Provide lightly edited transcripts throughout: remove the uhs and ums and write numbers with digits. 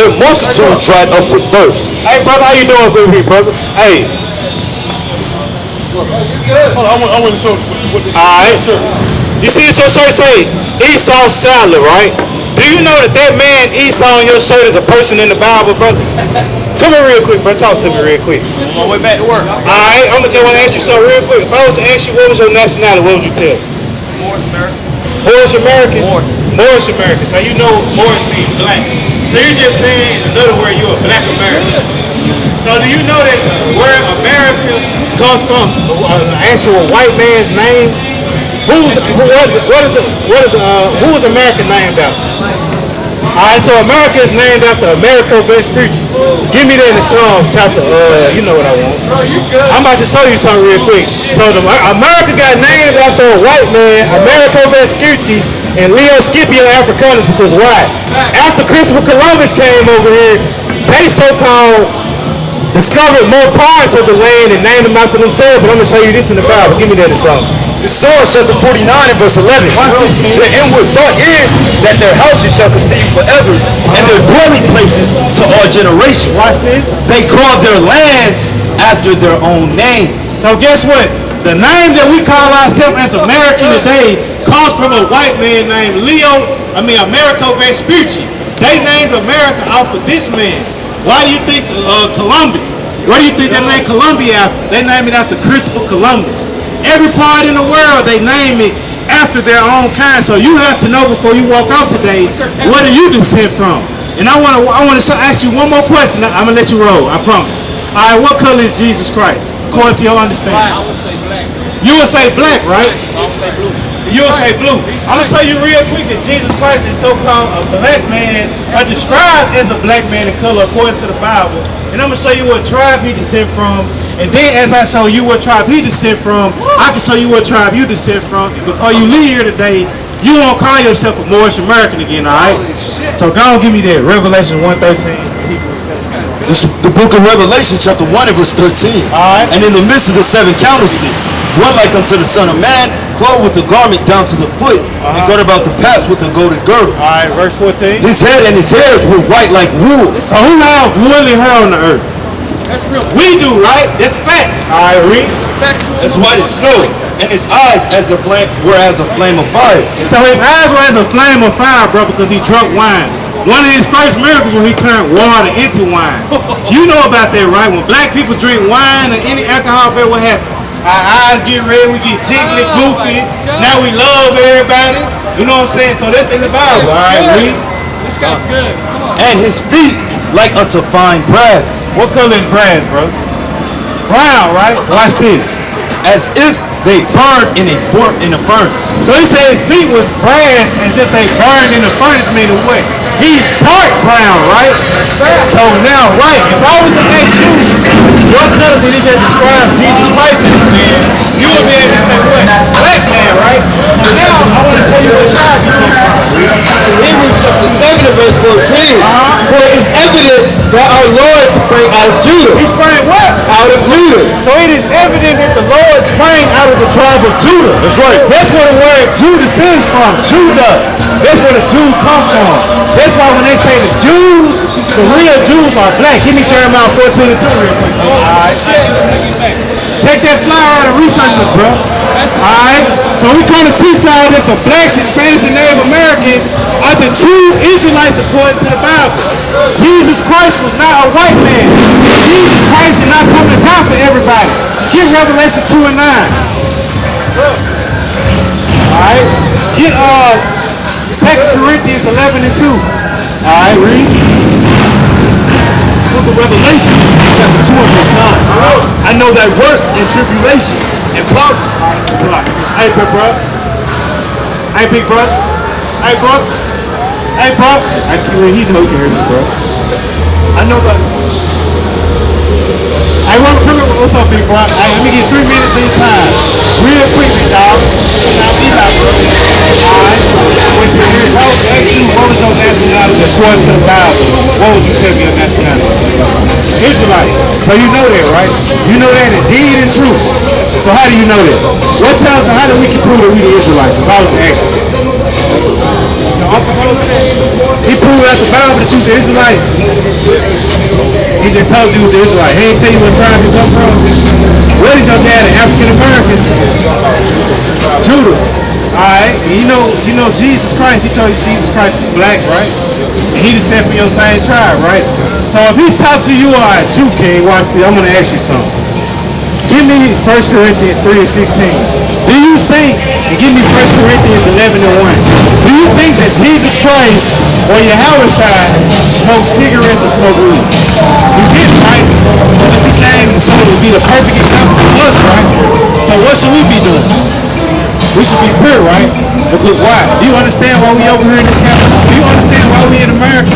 great multitude dried up with thirst. Hey, brother, how you doing, quick, brother? Hey. Hold on, I want to show what this is. All right. You see what your shirt say? Esau salad, right? Do you know that man Esau on your shirt is a person in the Bible, brother? Come here real quick, bro. Talk to me real quick. On my way back to work. All right, I'm going to ask you something real quick. If I was to ask you what was your nationality, what would you tell me? Moorish American. Moorish American? Moorish American. So you know Moorish means black. So you're just saying, in other words, you're a black American. So do you know that the word America comes from an actual white man's name? Who is America named after? Alright, so America is named after Americo Vespucci. Give me that in the Psalms chapter, you know what I want. I'm about to show you something real quick. So America got named after a white man, Americo Vespucci, and Leo Scipio Africanus, because why? After Christopher Columbus came over here, they so-called discovered more parts of the land and named them after themselves, but I'm going to show you this in the Bible. Give me that in Psalms. Psalms chapter 49 and verse 11. The inward thought is that their houses shall continue forever, and their dwelling places to all generations. Watch this. They call their lands after their own names. So guess what? The name that we call ourselves as American today comes from a white man named Americo Vespucci. They named America off of this man. Why do you think Columbus? Why do you think they named Columbia after? They named it after Christopher Columbus. Every part in the world, they name it after their own kind. So you have to know before you walk out today, where do you descend from? And I want to ask you one more question. I'm going to let you roll, I promise. All right, what color is Jesus Christ, according to your understanding? I would say black. You would say black, right? I would say blue. You would say blue. I'm going to show you real quick that Jesus Christ is so-called a black man, or described as a black man in color according to the Bible. And I'm going to show you what tribe he descend from. And then as I show you what tribe he descend from, I can show you what tribe you descend from. And before you leave here today, you won't call yourself a Moorish American again, all right? So go on, give me that. Revelation 1:13. The book of Revelation chapter 1 and verse 13. Alright. And in the midst of the 7 candlesticks, one like unto the Son of Man, clothed with a garment down to the foot, and girded about the paps with a golden girdle. Alright, verse 14. His head and his hairs were white like wool. So who have woolly hair on the earth? That's real. We do, right? That's facts. Alright, read. As white as snow, and his eyes as a flame were as a flame of fire. So his eyes were as a flame of fire, bro, because he drunk wine. One of his first miracles when he turned water into wine. You know about that, right? When black people drink wine or any alcohol, bro, what happens? Our eyes get red, we get jiggly, goofy. Now we love everybody. You know what I'm saying? So that's in the Bible. All right, read. This guy's good. Come on. And his feet like unto fine brass. What color is brass, bro? Brown, right? Watch this. As if they burned in a furnace. So he said his feet was brass as if they burned in the furnace, meaning what? He's dark brown, right? So now, right, if I was to ask you, what color did he just describe Jesus Christ as, man? You would be able to say what? Black man, right? So now, I want to show you what tribe you come from. Hebrews chapter 7 and verse 14. For it is evident that our Lord sprang out of Judah. He sprang what? Out of Judah. So it is evident that the Lord sprang out of the tribe of Judah. That's right. That's where the word Judah stems from. Judah. That's where the Jew come from. That's why when they say the Jews, the real Jews are black. Give me Jeremiah 14:2 real quick. Alright. Check that flyer out of researchers, bro. Alright. So we kind of teach y'all that the blacks, Hispanics, and Native Americans are the true Israelites according to the Bible. Jesus Christ was not a white man. Jesus Christ did not come to die for everybody. Get Revelations 2 and 9. Alright. Get 2 Corinthians 11 and 2. Alright, read. Book of Revelation, chapter 2 and verse 9. I know thy works and tribulation and poverty. Hey, big bro. Hey, big bro. Hey, bro. Hey, bro. He know he can hear me, bro. I know that. Hey, what's up, big bro? Hey, let me get 3 minutes of your time. Real quick, big dog. Now, be back, bro. Alright. What you hear? I would ask you, what was your nationality according to the Bible? What would you tell me your nationality? Israelite. So you know that, right? You know that indeed and true. So how do you know that? What tells us how do we can prove that we the Israelites? If I was to ask you. He proved out the Bible that you was Israelites. He just told you he was an Israelite. He ain't tell you what tribe you come from. What is your dad, an African American? Judah. Alright, you know Jesus Christ, he told you Jesus Christ is black, right? And he just said from your same tribe, right? So if he taught you are a Jew, king, watch this, I'm gonna ask you something. Give me 1 Corinthians 3 and 16. Do you think, and give me 1 Corinthians 11 and 1. Do you think that Jesus Christ or Yahweh smoked cigarettes or smoked weed? You didn't, right? Because he came so to be the perfect example for us, right? So what should we be doing? We should be pure, right? Because why? Do you understand why we over here in this capital? Do you understand why we in America?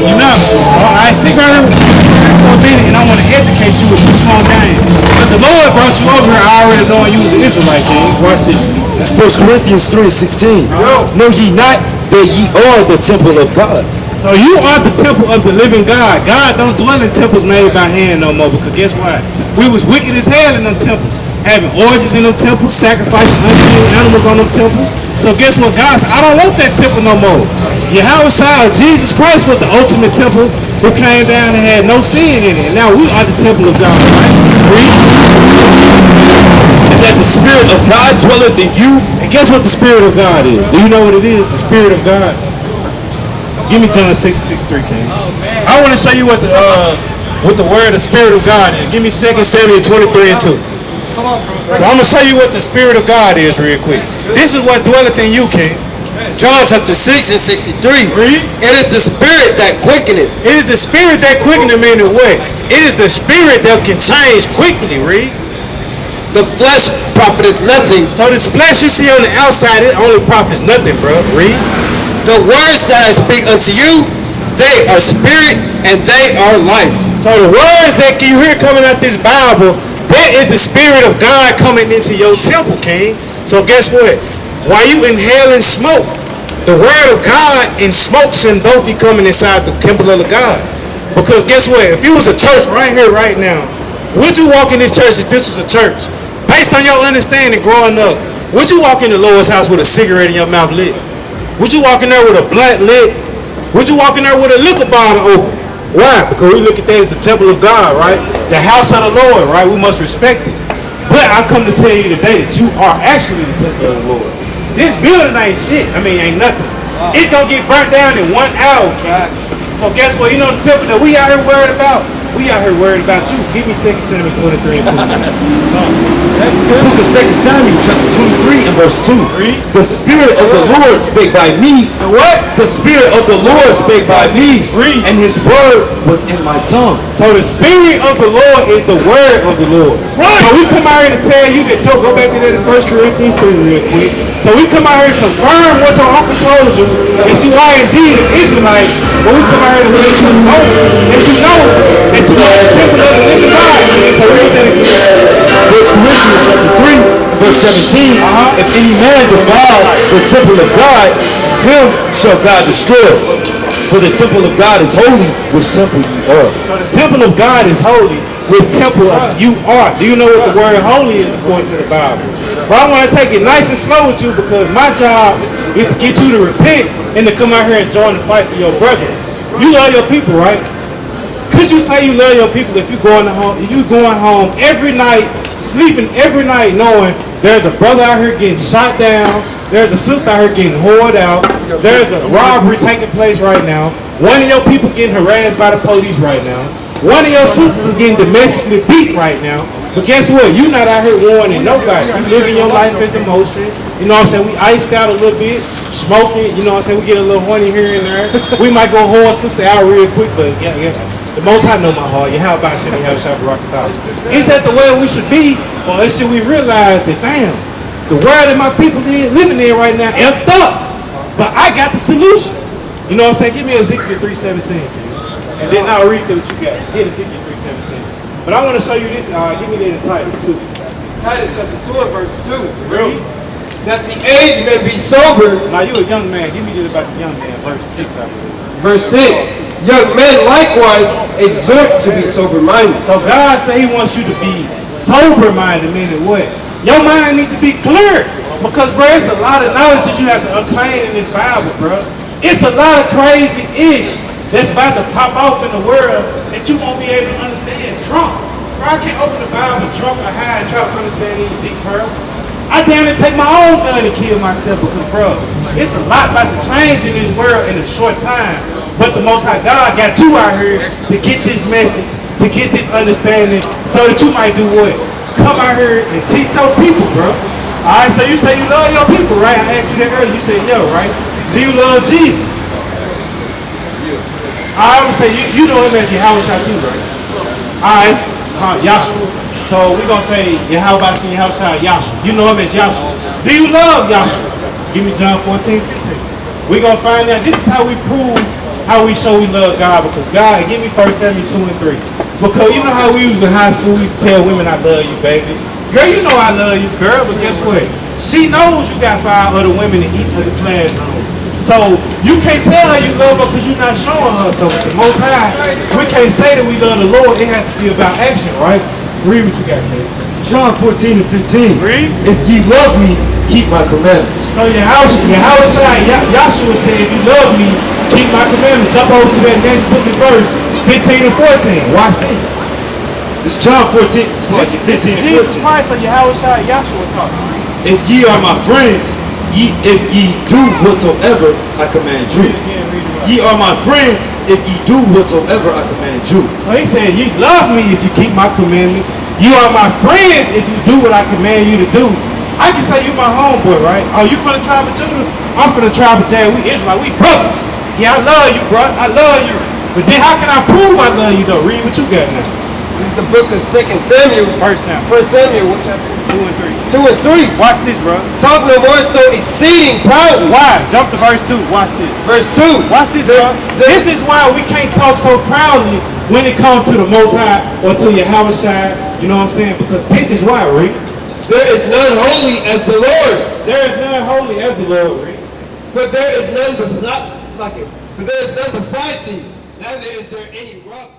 You know. So I stick around for a minute and I want to educate you and put you on game. Because the Lord brought you over here, I already know you was an Israelite, king. Watch this. It's 1 Corinthians 3:16. Know ye not that ye are the temple of God? So you are the temple of the living God. God don't dwell in temples made by hand no more, because guess what? We was wicked as hell in them temples, having orgies in them temples, sacrificing unclean animals on them temples. So guess what? God said, I don't want that temple no more. Yahweh Jesus Christ was the ultimate temple who came down and had no sin in it. And now we are the temple of God, right? Read. And that the Spirit of God dwelleth in you. And guess what the Spirit of God is? Do you know what it is? The Spirit of God. Give me John 6:63, King. I want to show you what the word of Spirit of God is. Give me 2 Samuel 23 and 2. So I'm going to show you what the Spirit of God is real quick. This is what dwelleth in you, King. John chapter 6 and 63. Read. It is the Spirit that quickeneth. It is the Spirit that quickeneth, meaning what? It is the Spirit that can change quickly, read. The flesh profiteth nothing. So this flesh you see on the outside, it only profits nothing, bro. Read. The words that I speak unto you, they are spirit and they are life. So the words that you hear coming out this Bible, that is the Spirit of God coming into your temple, King. So guess what? While you inhaling smoke, the word of God and smoke should both be coming inside the temple of the God. Because guess what? If you was a church right here, right now, would you walk in this church if this was a church? Based on your understanding growing up, would you walk in the Lord's house with a cigarette in your mouth lit? Would you walk in there with a blunt lit? Would you walk in there with a liquor bottle open? Why? Because we look at that as the temple of God, right? The house of the Lord, right? We must respect it. But I come to tell you today that you are actually the temple of the Lord. This building ain't shit. I mean, ain't nothing. It's going to get burnt down in 1 hour, King. So guess what? You know the temple that we out here worried about? We out here worried about you. Give me 2 Samuel 23 and 2. Book of 2 Samuel chapter 23 and verse 2. The Spirit of the Lord spake by me. What? The Spirit of the Lord spake by me. And his word was in my tongue. So the Spirit of the Lord is the word of the Lord. Right. So we come out here to tell you that, go back to that in 1 Corinthians 3 real quick. So we come out here to confirm what your uncle told you, that you are indeed an Israelite, but we come out here to let you know that you are the temple of the living God. So read that again. 1 Corinthians chapter 3 verse 17. If any man defile the temple of God, him shall God destroy. For the temple of God is holy, which temple ye are. So the temple of God is holy, which temple of you are. Do you know what the word holy is according to the Bible? But I want to take it nice and slow with you, because my job is to get you to repent and to come out here and join the fight for your brother. You love your people, right? Could you say you love your people if you going home every night, sleeping every night, knowing there's a brother out here getting shot down, there's a sister out here getting whored out, there's a robbery taking place right now, one of your people getting harassed by the police right now, one of your sisters is getting domestically beat right now, but guess what? You not out here warning nobody. You living your life as the motion. You know what I'm saying? We iced out a little bit, smoking, you know what I'm saying? We get a little honey here and there. We might go whore a sister out real quick, but yeah. The Most High know my heart. Yeah, how about should we have a shop rock it out? Is that the way we should be, or should we realize that, damn, the world that my people living in right now effed up, but I got the solution? You know what I'm saying? Give me Ezekiel 3:17, and then I'll read through what you got. Get Ezekiel 3:17. But I want to show you this. Give me that in Titus 2. Titus chapter 2 verse 2. Read. That the age may be sober. Now you a young man. Give me this about the young man. Verse 6. I believe. Verse 6. Young men likewise exhort to be sober-minded. So God say he wants you to be sober-minded, meaning what? Your mind needs to be clear. Because, bro, it's a lot of knowledge that you have to obtain in this Bible, bro. It's a lot of crazy ish that's about to pop off in the world that you won't be able to understand drunk. Bro, I can't open the Bible drunk or high and try to understand these big pearls. I damn near take my own gun to kill myself because, bro, it's a lot about to change in this world in a short time. But the Most High God got you out here to get this message, to get this understanding, so that you might do what? Come out here and teach your people, bro. All right, so you say you love your people, right? I asked you that earlier. You said, yo, right? Do you love Jesus? I would say you know him as Yahushua too, right? Alright, Yahshua. So we're gonna say Yahushua, Yahshua. You know him as Yahshua. Do you love Yahshua? Give me John 14:15. We're gonna find out. This is how we prove, how we show we love God, because God, give me 1 Samuel 2 and 3. Because you know how we was in high school, we used to tell women I love you, baby. Girl, you know I love you, girl, but guess what? She knows you got 5 other women in each of the classroom. So you can't tell her you love her because you're not showing her. So the Most High, we can't say that we love the Lord. It has to be about action, right? Read what you got, Kate. John 14 and 15. Read. If ye love me, keep my commandments. So Yahshua said, if you love me, keep my commandments. Jump over to that next book and verse, 15 and 14. Watch this. It's John 14, it's like 15 and 14. Jesus Christ or Yahshua talking. If ye are my friends, if ye do whatsoever I command you. Ye are my friends if ye do whatsoever I command you. So he said, you love me if you keep my commandments. You are my friends if you do what I command you to do. I can say you my homeboy, right? Oh, you from the tribe of Judah? I'm from the tribe of Jay. We Israel. We brothers. Yeah, I love you, bro. I love you. But then how can I prove I love you, though? Read what you got now. This is the book of 2 Samuel. 1 Samuel. 1 Samuel, what chapter? 2 and 3. 2 and 3. Watch this, bro. Talk no more so exceeding proudly. Why? Jump to verse 2. Watch this. Verse 2. Watch this, bro. This is why we can't talk so proudly when it comes to the Most High or to Yahushua. You know what I'm saying? Because this is why, Rick. There is none holy as the Lord. There is none holy as the Lord, Rick. For there is none beside thee, neither is there any rock